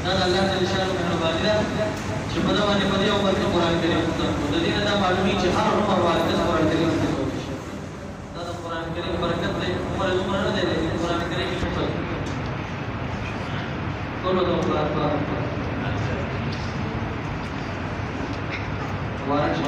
dan Allah Jalla Sha'nuhu mehribani da چې په دا باندې په دې عمر کې قرآن کریم د دې نه دا معلومي چې هر عمر والد قرآن کریم ته کوي دا د قرآن کریم برکت دی عمر نه دی قرآن کریم کې څه ټول د قرآن په وارث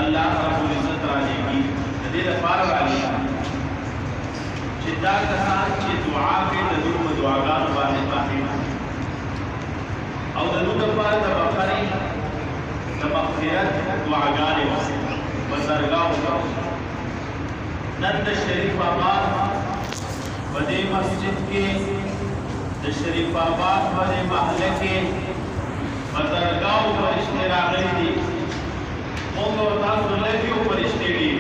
الله رب العزت علیه دې لپاره راځي چې دا کسان چې دعا کوي د دوی په دعاګانو باندې او د دوی لپاره د بخاري د مغفرت دعاګانې وسي بزرګاو نن د شریف آباد په دې مسجد کې د شریف آباد په دې محله کې بزرګاو فرشتي راغلي دي موږ او تاسو لږیو فرشتي دي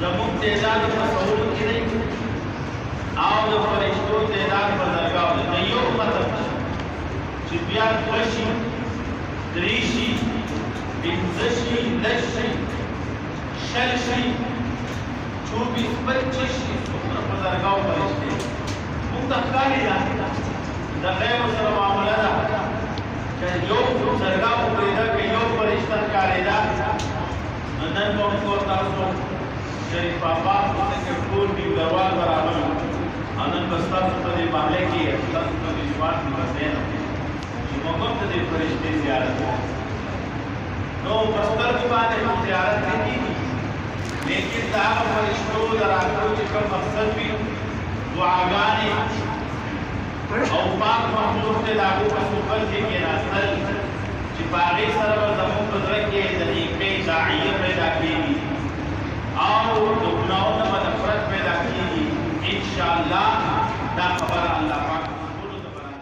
زموږ تعداد تصور کې نه او د فرشتو تعداد بزرګاو نه یو مطلب چې بیا دوشي دریشي پنځشي لشي شلشي 24-25 څومره بزرګاو فرشتي موږ ته ښکاري د غیب سره معامله ده چې یو بزرګاو پیدا کوي یو فرشته ښکاري ده نن موږ تاسو شریف آباد کې ټول دی دروازه برابر انن تاسو په دې باندې کې تاسو په دې ځوان کې وسه چې موږ ته دې فرشتي زیارت نو پستر کو باندې زیارت کیږي لیکن دا فرشتو دراتو چې کوم مقصد وي دعاګانې او پاک محمود ته داغو په سوپر کې راځل چې باغې سره زموږ په ځای کې د نیکۍ داعیه پیدا کیږي او د ګناهونو نه نفرت پیدا کیږي ان شاء الله دا خبره الله پاک ټول ته برابر